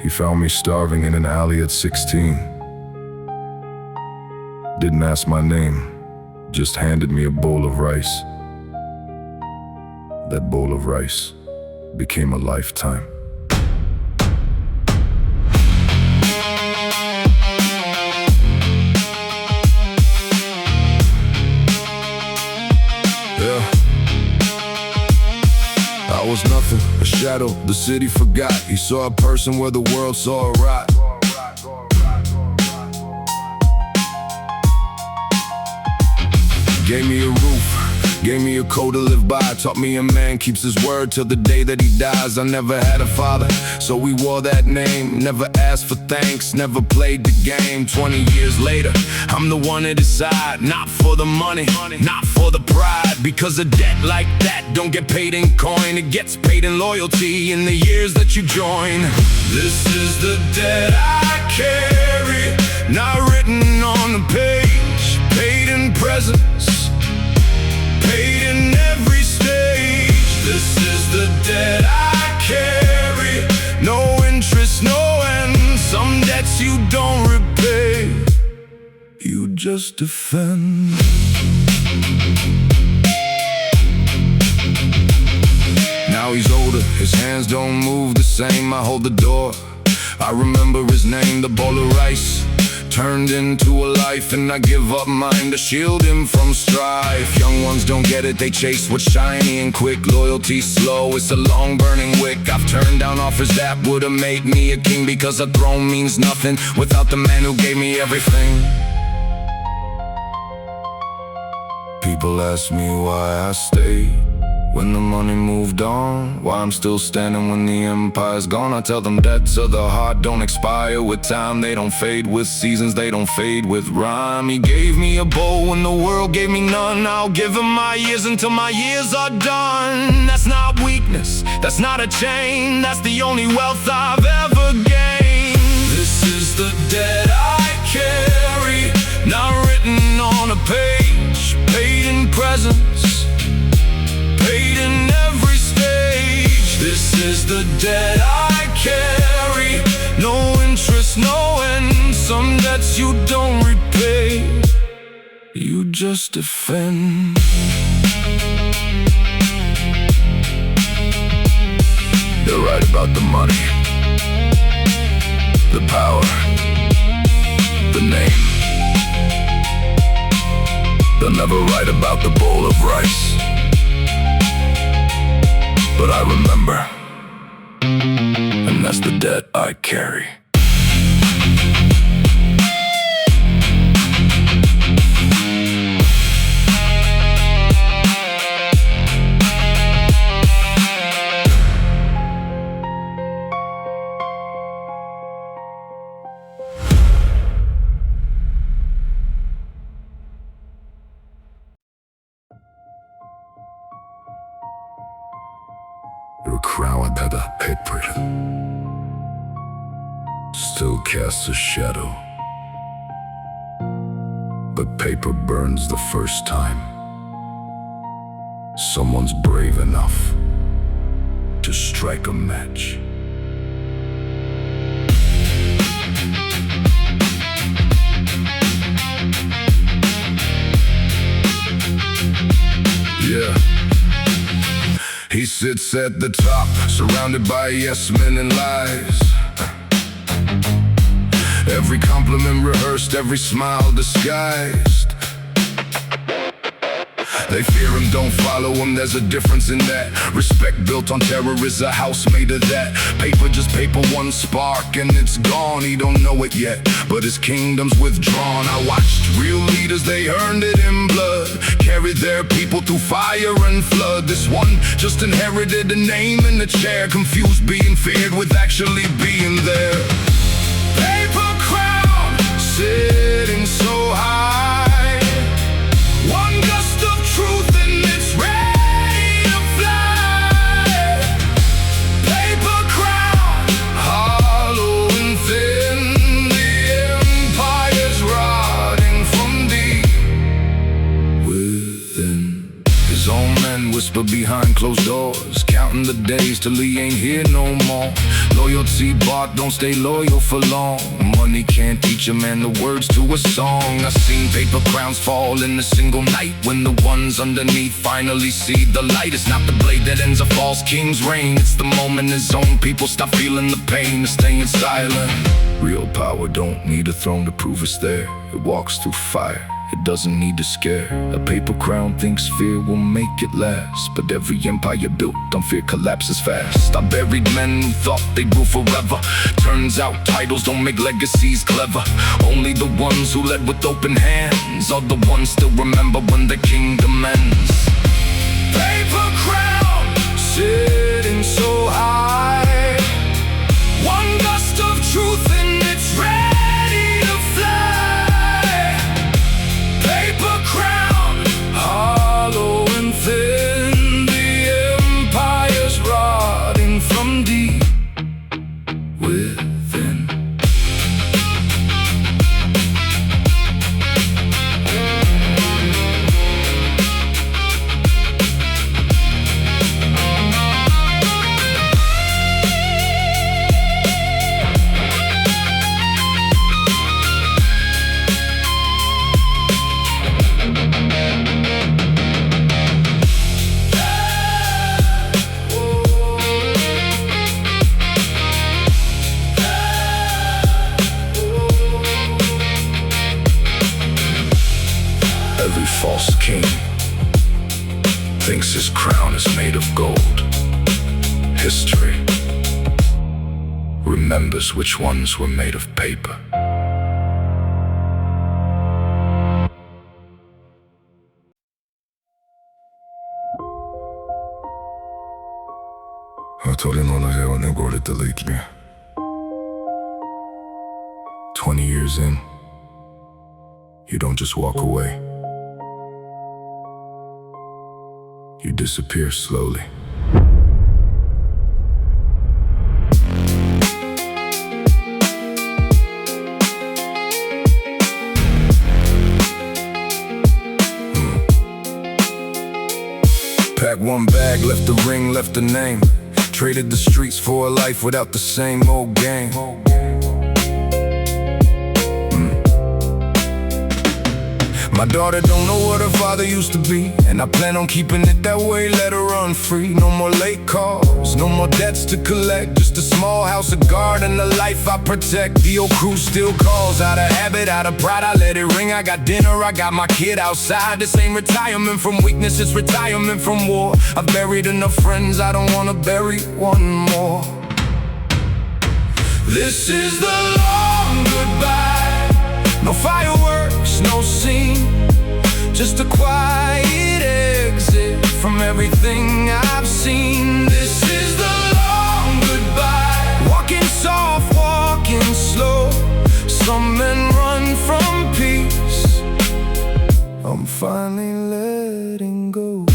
He found me starving in an alley at 16. Didn't ask my name, just handed me a bowl of rice. That bowl of rice became a lifetime. I was nothing, a shadow, the city forgot. He saw a person where the world saw a rot. Gave me a roof, gave me a code to live by. Taught me a man keeps his word till the day that he dies. I never had a father, so we wore that name. Never asked for thanks, never played the game. 20 years later, I'm the one to decide. Not for the money, not for the pride. Because a debt like that don't get paid in coin. It gets paid in loyalty in the years that you join. This is the debt I carry, not written on the page. Paid in presence, paid in every stage. This is the debt I carry. No interest, no end. Some debts you don't repay, you just defend. Now he's older, his hands don't move the same. I hold the door, I remember his name. The bowl of rice turned into a life, and I give up mine to shield him from strife. Young ones don't get it, they chase what's shiny and quick. Loyalty slow, it's a long burning wick. I've turned down offers that would've made me a king, because a throne means nothing without the man who gave me everything. People ask me why I stayed when the money moved on, why I'm still standing when the empire's gone. I tell them debts of the heart don't expire with time. They don't fade with seasons, they don't fade with rhyme. He gave me a bow when the world gave me none. I'll give him my years until my years are done. That's not weakness, that's not a chain. That's the only wealth I've ever gained. This is the debt I carry, not written on a page. Paid in presence, paid in every stage. This is the debt I carry. No interest, no end. Some debts you don't repay, you just defend. They're right about the money, the power, the name. They'll never write about the bowl of rice, but I remember, and that's the debt I carry. Your crown at the paper still casts a shadow, but paper burns the first time someone's brave enough to strike a match. Yeah. He sits at the top, surrounded by yes men and lies. Every compliment rehearsed, every smile disguised. They fear him, don't follow him, there's a difference in that. Respect built on terror is a house made of that. Paper, just paper, one spark and it's gone. He don't know it yet, but his kingdom's withdrawn. I watched real leaders, they earned it in blood. Carried their people through fire and flood. This one just inherited a name and a chair. Confused being feared with actually being there. Paper crown, sitting so high. One gust of truth and it's ready to fly. Paper crown, hollow and thin. The empire's rotting from deep within. His own men whisper behind closed doors, count counting the days till he ain't here no more. Loyalty bought, don't stay loyal for long. Money can't teach a man the words to a song. I've seen paper crowns fall in a single night, when the ones underneath finally see the light. It's not the blade that ends a false king's reign, it's the moment his own people stop feeling the pain of staying silent. Real power don't need a throne to prove it's there. It walks through fire, it doesn't need to scare. A paper crown thinks fear will make it last, but every empire built on fear collapses fast. I buried men who thought they'd rule forever. Turns out titles don't make legacies clever. Only the ones who led with open hands are the ones still remember when the kingdom ends. Paper crown, sitting so high, one gust of truth and it's ready to fly. Paper crown, hollow and thin, the empire's rotting from deep within. Every false king thinks his crown is made of gold. History remembers which ones were made of paper. I told him all I want to go to delete me. 20 years in, you don't just walk away. You disappear slowly. Packed one bag, left the ring, left the name. Traded the streets for a life without the same old game. My daughter don't know what her father used to be, and I plan on keeping it that way, let her run free. No more late calls, no more debts to collect, just a small house, a guard, and a life I protect. The old crew still calls, out of habit, out of pride, I let it ring. I got dinner, I got my kid outside. This ain't retirement from weakness, it's retirement from war. I've buried enough friends, I don't wanna bury one more. This is the long goodbye. No fireworks, no scene, just a quiet exit from everything I've seen. This is the long goodbye. Walking soft, walking slow. Some men run from peace. I'm finally letting go.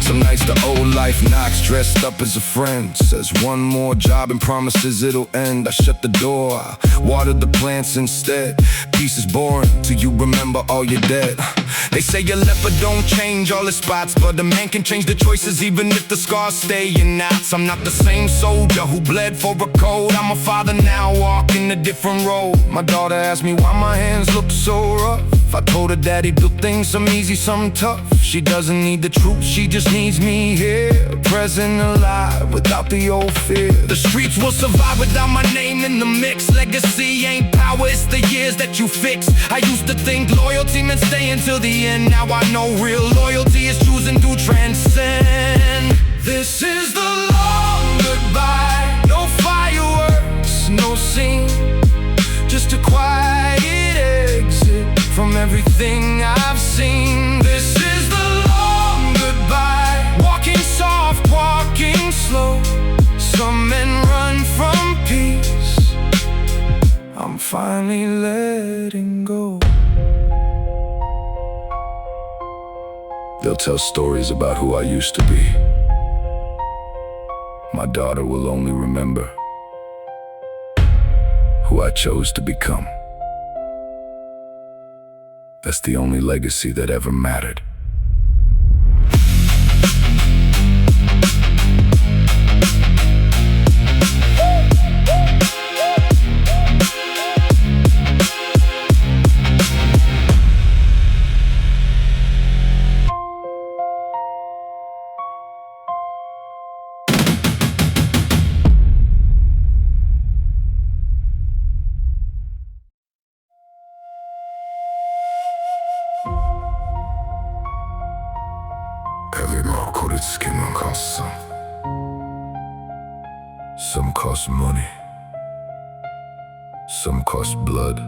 Some nights the old life knocks, dressed up as a friend. Says one more job and promises it'll end. I shut the door, I water the plants instead. Peace is boring till you remember all you're dead. They say a leopard don't change all his spots, but a man can change the choices even if the scars stay in knots. I'm not the same soldier who bled for a code. I'm a father now, walking a different road. My daughter asked me why my hands look so rough. I told her daddy built things, some easy, some tough. She doesn't need the truth, she just needs me here, present, alive, without the old fear. The streets will survive without my name in the mix. Legacy ain't power, it's the years that you fix. I used to think loyalty meant staying till the end. Now I know real loyalty is choosing to transcend. This is the long goodbye. No fireworks, no scene, just a quiet exit from everything I've seen. This is the long goodbye. Walking soft, walking slow. Some men run from peace. I'm finally letting go. They'll tell stories about who I used to be. My daughter will only remember who I chose to become. That's the only legacy that ever mattered. Every mark-coated skin will cost some. Some cost money. Some cost blood.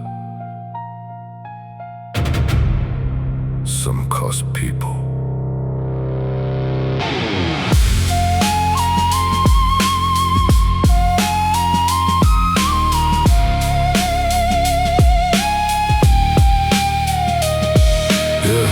Some cost people. Yeah.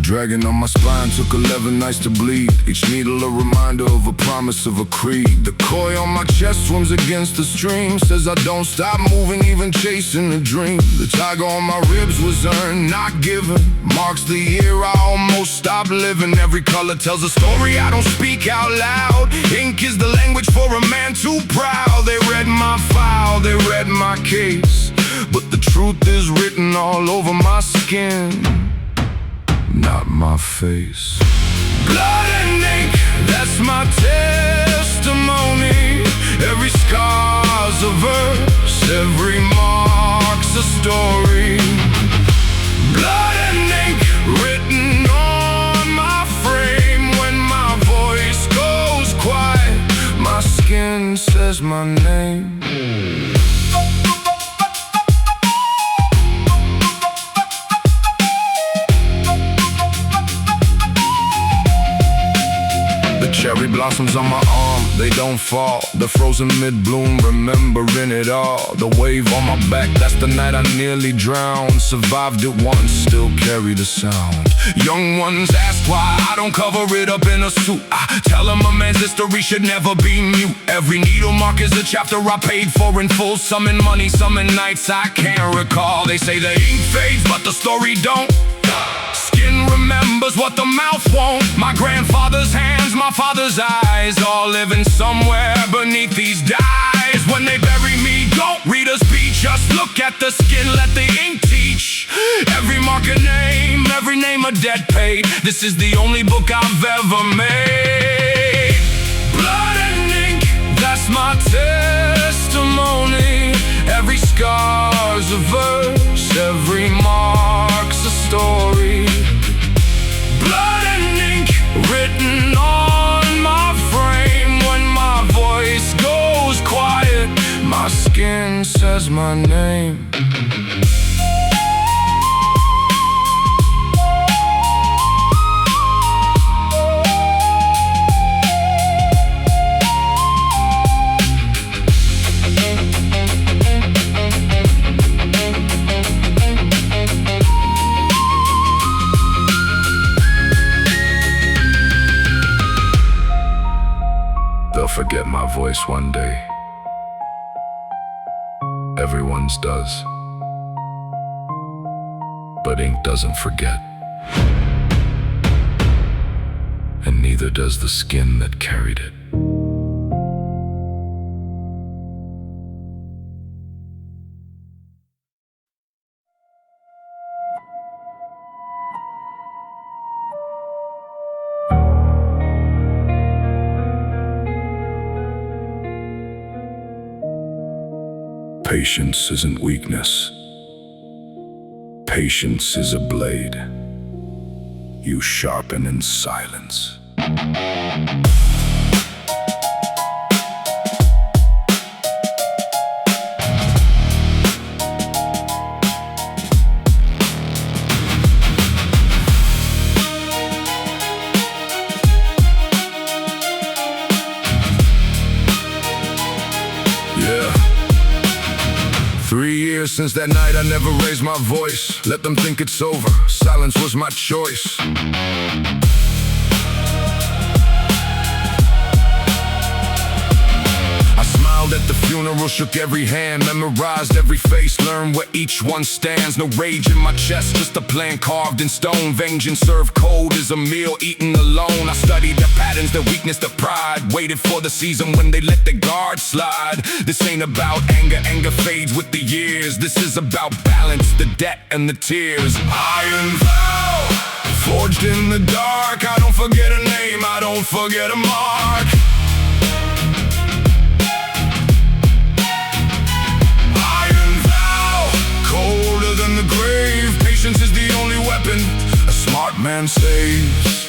Dragging on my spine took 11 nights to bleed. Each needle a reminder of a promise of a creed. The koi on my chest swims against the stream, says I don't stop moving, even chasing a dream. The tiger on my ribs was earned, not given. Marks the year I almost stopped living. Every color tells a story I don't speak out loud. Ink is the language for a man too proud. They read my file, they read my case, but the truth is written all over my skin, not my face. Blood and ink, that's my testimony. Every scar's a verse, every mark's a story. Blood and ink written on my frame. When my voice goes quiet, my skin says my name. Cherry blossoms on my arm, they don't fall. The frozen mid-bloom, remembering it all. The wave on my back, that's the night I nearly drowned. Survived it once, still carry the sound. Young ones ask why I don't cover it up in a suit. I tell them a man's history should never be mute. Every needle mark is a chapter I paid for in full. Some in money, some in nights I can't recall. They say the ink fades, but the story don't. Skin remembers what the mouth won't. My grandfather's hands, my father's eyes, all living somewhere beneath these dyes. When they bury me, don't read a speech, just look at the skin, let the ink teach. Every mark a name, every name a debt paid. This is the only book I've ever made. Blood and ink, that's my testimony. Every scar's a verse, every mark's a story. Blood and ink written on my frame. When my voice goes quiet, my skin says my name. They'll forget my voice one day. Everyone's does. But ink doesn't forget. And neither does the skin that carried it. Patience isn't weakness. Patience is a blade you sharpen in silence. Yeah. 3 years since that night I never raised my voice. Let them think it's over, silence was my choice. smiled at the funeral, shook every hand, memorized every face, learned where each one stands. No rage in my chest, just a plan carved in stone. Vengeance served cold as a meal eaten alone. I studied their patterns, their weakness, their pride. Waited for the season when they let their guard slide. This ain't about anger, anger fades with the years. This is about balance, the debt and the tears. Iron vow, forged in the dark. I don't forget a name, I don't forget a mark. Iron vow, colder than the grave. Patience is the only weapon a smart man saves.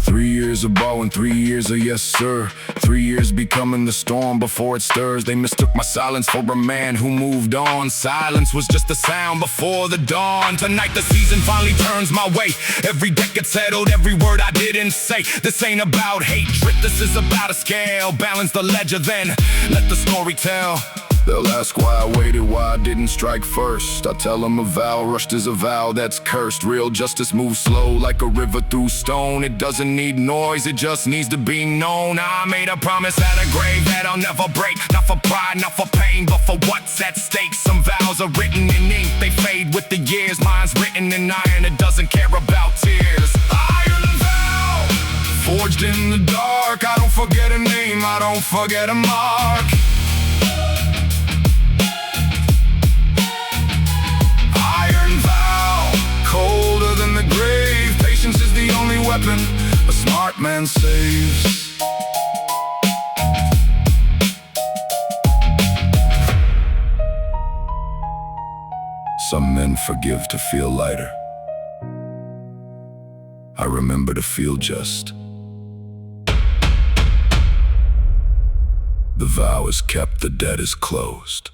3 years of ballin', 3 years of yes sir. 3 years becoming the storm before it stirs. They mistook my silence for a man who moved on. Silence was just a sound before the dawn. Tonight the season finally turns my way. Every deck gets settled, every word I didn't say. This ain't about hatred, this is about a scale. Balance the ledger, then let the story tell. They'll ask why I waited, why I didn't strike first. I tell them a vow rushed is a vow that's cursed. Real justice moves slow like a river through stone. It doesn't need noise, it just needs to be known. I made a promise at a grave that I'll never break. Not for pride, not for pain, but for what's at stake. Some vows are written in ink, they fade with the years. Mine's written in iron, it doesn't care about tears. Iron vow, forged in the dark. I don't forget a name, I don't forget a mark. Colder than the grave, patience is the only weapon a smart man saves. Some men forgive to feel lighter. I remember to feel just. The vow is kept, the debt is closed.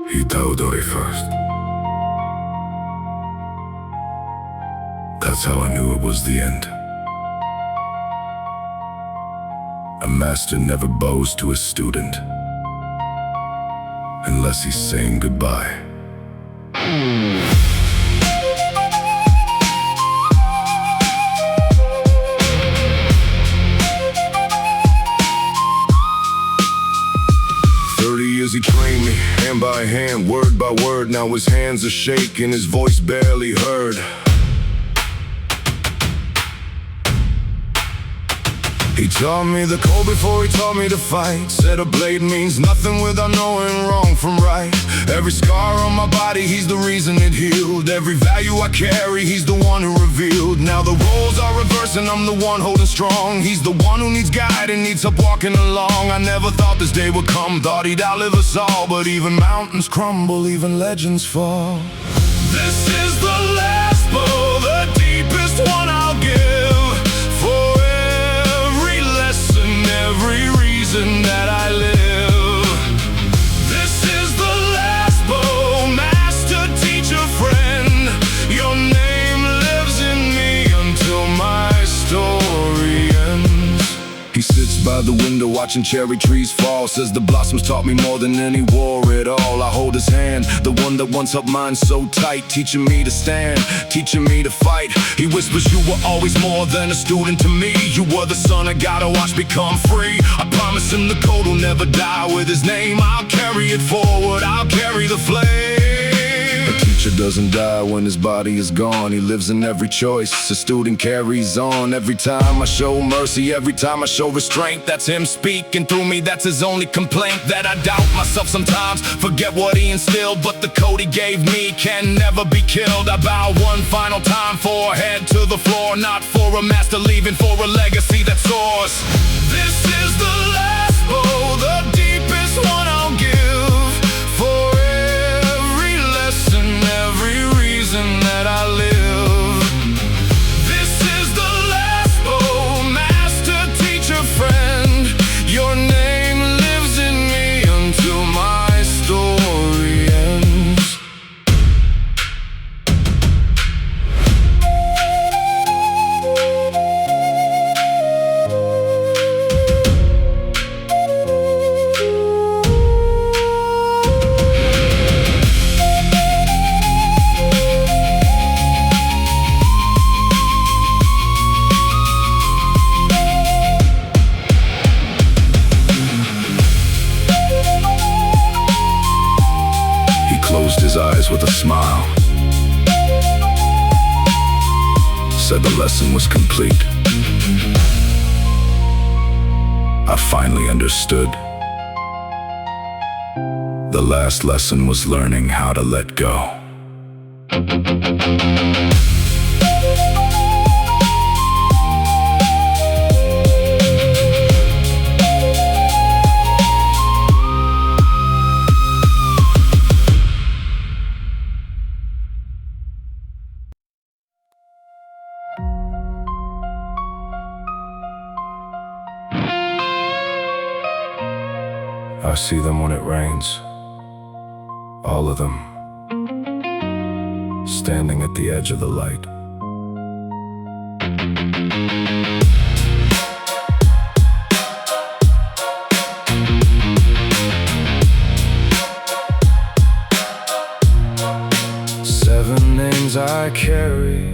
人をどれ first. That's how I knew it was the end. A master never bows to a student unless he's saying goodbye. He trained me, hand by hand, word by word. Now his hands are shaking, his voice barely heard. He taught me the code before he taught me to fight. Said a blade means nothing without knowing wrong from right. Every scar on my body, he's the reason it healed. Every value I carry, he's the one who revealed. Now the roles are reversed and I'm the one holding strong. He's the one who needs guide and needs help walking along. I never thought this day would come, thought he'd outlive us all. But even mountains crumble, even legends fall. This is the last blow, the deepest one I'll give. For every lesson, every reason that I live. This is the last blow, master, teacher, friend. Your name lives in me until my story ends. He sits by the window watching cherry trees fall. Says the blossoms taught me more than any war at all. I hold his hand, the one that once held mine so tight. Teaching me to stand, teaching me to fight. He whispers, you were always more than a student to me. You were the son I gotta watch become free. I promise him the code will never die. With his name I'll carry it forward, I'll carry the flame. A teacher doesn't die when his body is gone. He lives in every choice, a student carries on. Every time I show mercy, every time I show restraint, that's him speaking through me, that's his only complaint. That I doubt myself sometimes, forget what he instilled. But the code he gave me can never be killed. I bow one final time, forehead to the floor. Not for a master leaving, for a legacy that soars. This is the last blow, the deepest one I'll give. For every lesson, every reason that I live. This is the last blow. eyes with a smile. Said the lesson was complete. I finally understood. The last lesson was learning how to let go. I see them when it rains, all of them, standing at the edge of the light. Seven names I carry,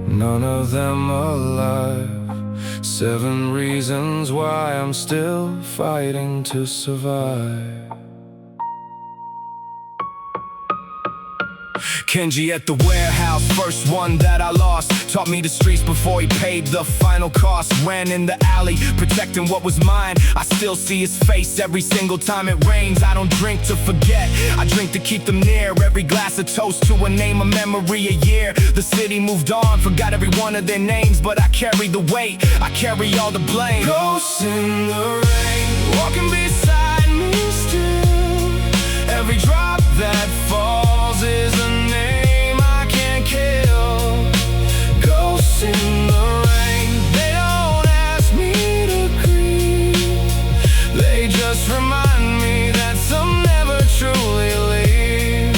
none of them alive. Seven reasons why I'm still fighting to survive. Kenji at the warehouse, first one that I lost. Taught me the streets before he paid the final cost. Ran in the alley, protecting what was mine. I still see his face every single time it rains. I don't drink to forget, I drink to keep them near. Every glass a toast to a name, a memory, a year. The city moved on, forgot every one of their names, but I carry the weight, I carry all the blame. Ghosts in the rain, walking beside me still. Every drop that falls is a name I can't kill. Ghosts in the rain, they don't ask me to grieve. They just remind me that some never truly leave.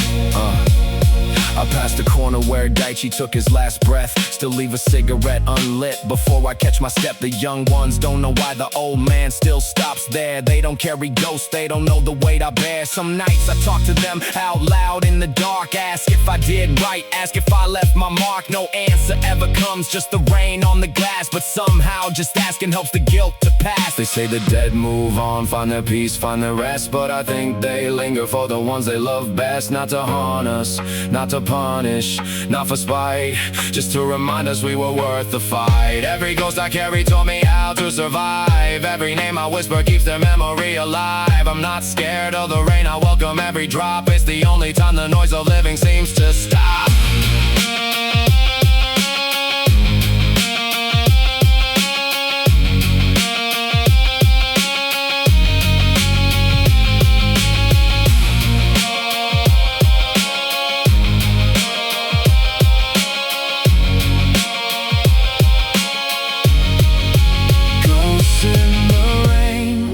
I passed the corner where Daichi took his last breath. Still leave a cigarette unlit before I catch my step. The young ones don't know why the old man still stops there. They don't carry ghosts, they don't know the weight I bear. Some nights I talk to them out loud in the dark. Ask if I did right, ask if I left my mark. No answer ever comes, just the rain on the glass. But somehow just asking helps the guilt to pass. They say the dead move on, find their peace, find their rest. But I think they linger for the ones they love best. Not to haunt us, not to punish, not for spite, just to remind us we were worth the fight. Every ghost I carry taught me how to survive. Every name I whisper keeps their memory alive. I'm not scared of the rain, I welcome every drop. It's the only time the noise of living seems to stop.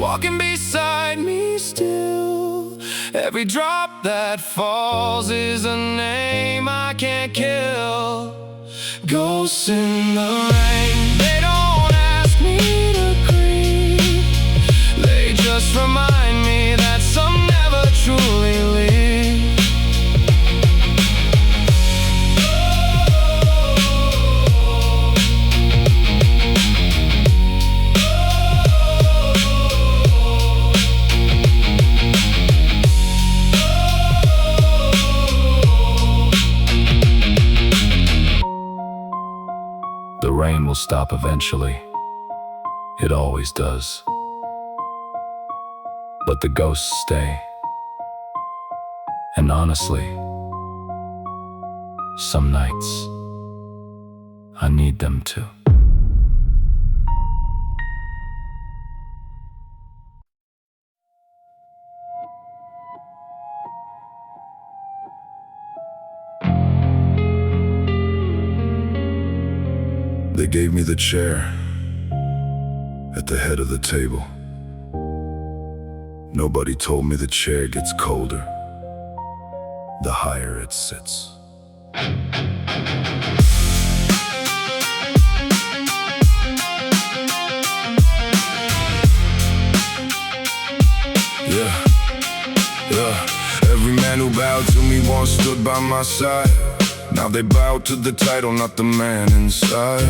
Walking beside me still. Every drop that falls is a name I can't kill. Ghosts in the rain, they don't ask me to grieve. They just remind me that some never truly leave. The rain will stop eventually. It always does. But the ghosts stay. And honestly, some nights, I need them too. They gave me the chair at the head of the table. Nobody told me the chair gets colder the higher it sits. Yeah. Every man who bowed to me once stood by my side. Now they bow to the title, not the man inside.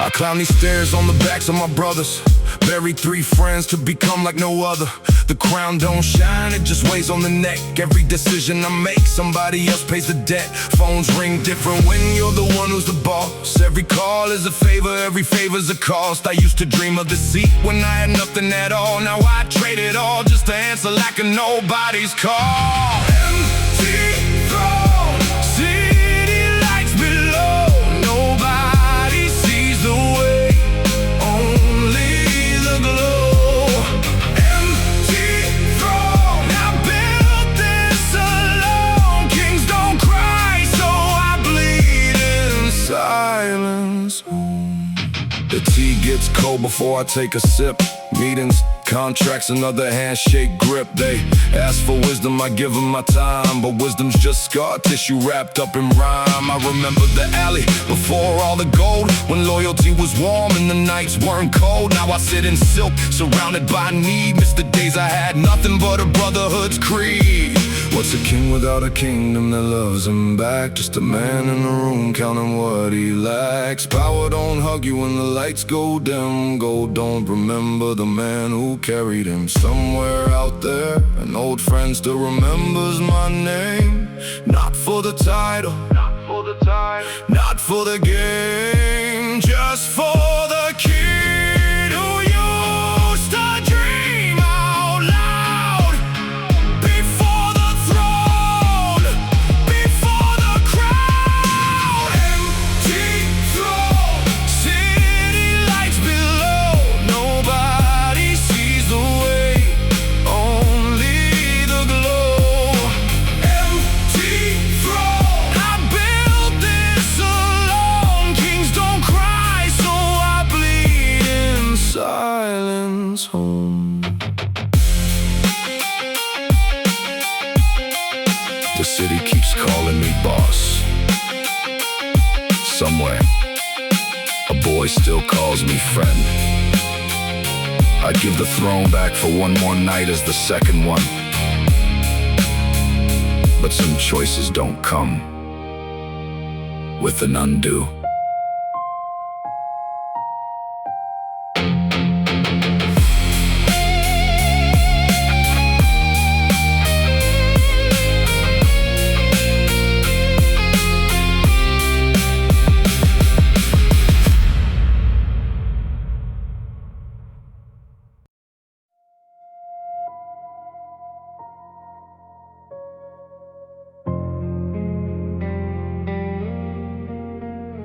I climb these stairs on the backs of my brothers. Buried 3 friends to become like no other. The crown don't shine, it just weighs on the neck. Every decision I make, somebody else pays the debt. Phones ring different when you're the one who's the boss. Every call is a favor, every favor's a cost. I used to dream of the seat when I had nothing at all. Now I trade it all just to answer like a nobody's call. Empty throne, city lights below. Nobody sees the way, only the glow. Empty throne, I built this alone. Kings don't cry, so I bleed in silence. The tea gets cold before I take a sip. Meetings, contracts, another handshake grip. They ask for wisdom, I give them my time. But wisdom's just scar tissue wrapped up in rhyme. I remember the alley before all the gold, when loyalty was warm and the nights weren't cold. Now I sit in silk, surrounded by need. Miss the days I had nothing but a brotherhood's creed. What's a king without a kingdom that loves him back? Just a man in a room counting what he lacks. Power don't hug you when the lights go dim. Gold don't remember the man who carried him. Somewhere out there, an old friend still remembers my name. Not for the title, not for the title, not for the game, just for the kid who used to dream out loud. Before the throne, before the crowd. Empty throne, city lights below. Nobody sees the way, only the glow. Empty throne, I built this alone. Kings don't cry, so I bleed in silence home. The city keeps calling me boss. Somewhere, a boy still calls me friend. I'd give the throne back for one more night as the second one. But some choices don't come with an undo.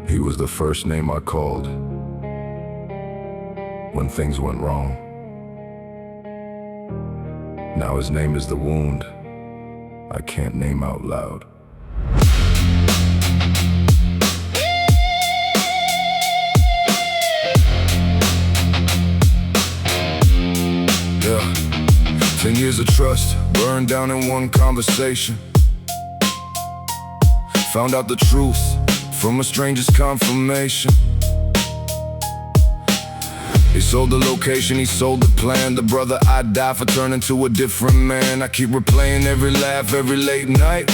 He was the first name I called when things went wrong. Now his name is the wound I can't name out loud. Yeah, 10 years of trust burned down in one conversation. Found out the truth from a stranger's confirmation. He sold the location, he sold the plan. The brother I'd die for turning to a different man. I keep replaying every laugh, every late night,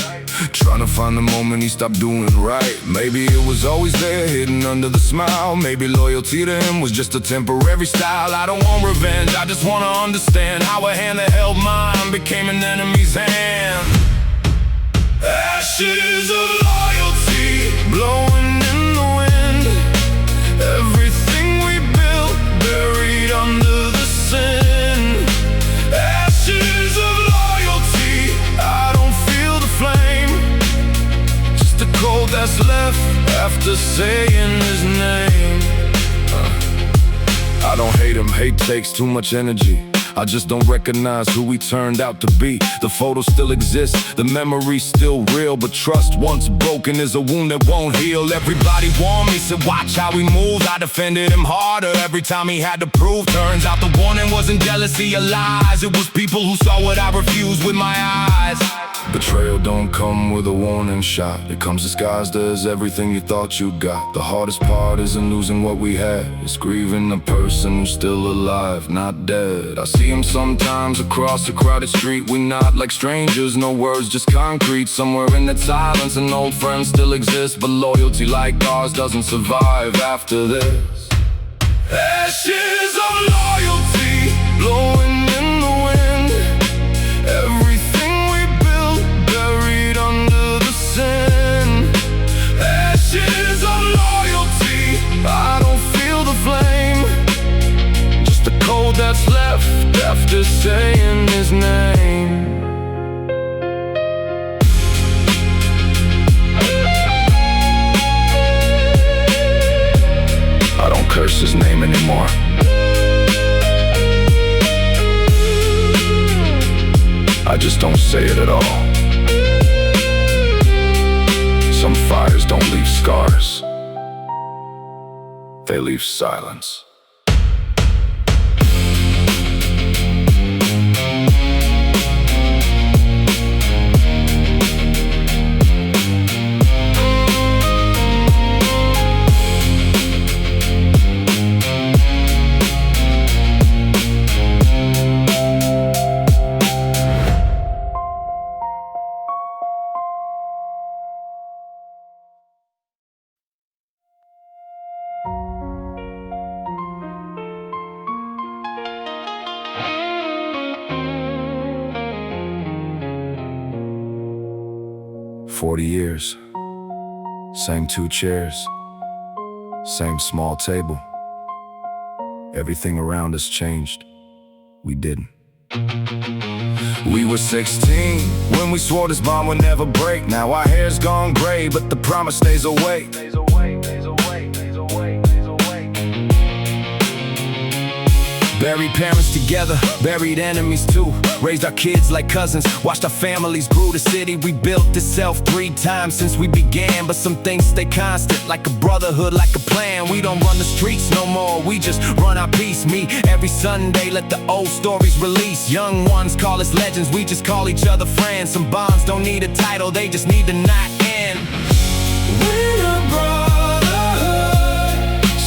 trying to find the moment he stopped doing right. Maybe it was always there, hidden under the smile. Maybe loyalty to him was just a temporary style. I don't want revenge, I just want to understand how a hand that held mine became an enemy's hand. Ashes of loyalty blowing in the wind. Everything we built buried under the sin. Ashes of loyalty, I don't feel the flame, just the cold that's left after saying his name. I don't hate him, hate takes too much energy. I just don't recognize who he turned out to be. The photo still exists, the memory's still real, but trust once broken is a wound that won't heal. Everybody warned me, said watch how he moved. I defended him harder every time he had to prove. Turns out the warning wasn't jealousy or lies. It was people who saw what I refused with my eyes. Betrayal don't come with a warning shot. It comes disguised as everything you thought you got. The hardest part isn't losing what we had, it's grieving the person who's still alive, not dead. I see him sometimes across a crowded street. We nod like strangers, no words, just concrete. Somewhere in that silence an old friend still exists, but loyalty like ours doesn't survive after this. Ashes of loyalty blowing in the wind. Everything we built buried under the sand. Ashes of loyalty, I don't feel the flame, just the cold that's left after saying his name. I don't curse his name anymore. I just don't say it at all. Some fires don't leave scars, they leave silence. "40 years, same 2 chairs, same small table. Everything around us changed, we didn't. We were 16 when we swore this bond would never break. Now our hair's gone gray, but the promise stays away. Buried parents together, buried enemies too. Raised our kids like cousins, watched our families grew. The city we built itself 3 times since we began. But some things stay constant, like a brotherhood, like a plan. We don't run the streets no more, we just run our peace. Meet every Sunday, let the old stories release. Young ones call us legends, we just call each other friends. Some bonds don't need a title, they just need to not end. We're a brotherhood.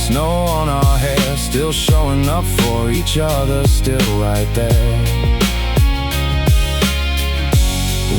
Snow on our hair, still showing up for each other, still right there.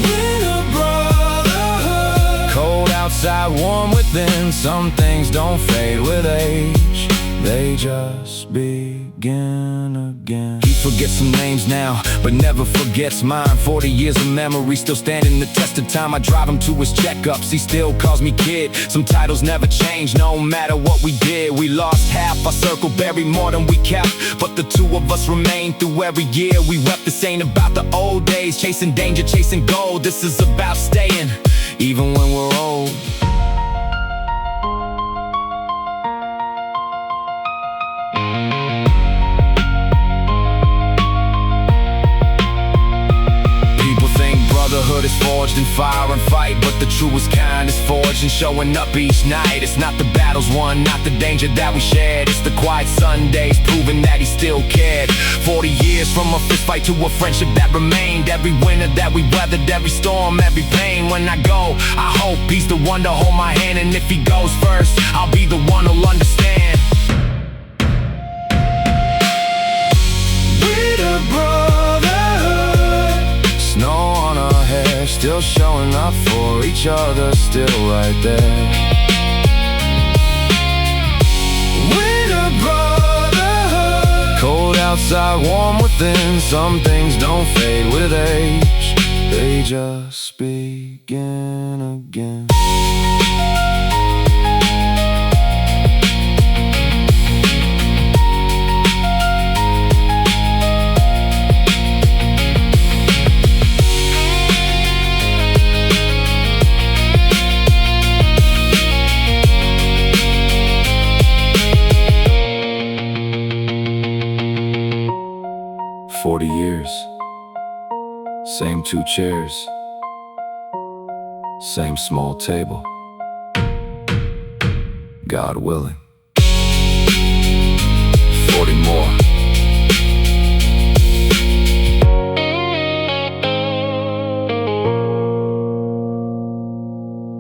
We're a brotherhood. Cold outside, warm within. Some things don't fade with age, they just begin again. He forgets some names now, but never forgets mine. 40 years of memory, still standing the test of time. I drive him to his checkups, he still calls me kid. Some titles never change, no matter what we did. We lost half our circle, buried more than we kept, but the 2 of us remain through every year. We wept, this ain't about the old days, chasing danger, chasing gold. This is about staying, even when we're old. Brotherhood is forged in fire and fight, but the truest kind is forged in showing up each night. It's not the battles won, not the danger that we shared. It's the quiet Sundays proving that he still cared. 40 years from a fist fight to a friendship that remained. Every winter that we weathered, every storm, every pain. When I go, I hope he's the one to hold my hand. And if he goes first, I'll be the one who'll understand. We're the brotherhood. Snow on our hair, still showing up for each other, still right there. We're the brotherhood. Cold outside, warm within. Some things don't fade with age, they just begin again. Same 2 chairs, same small table. God willing, 40 more.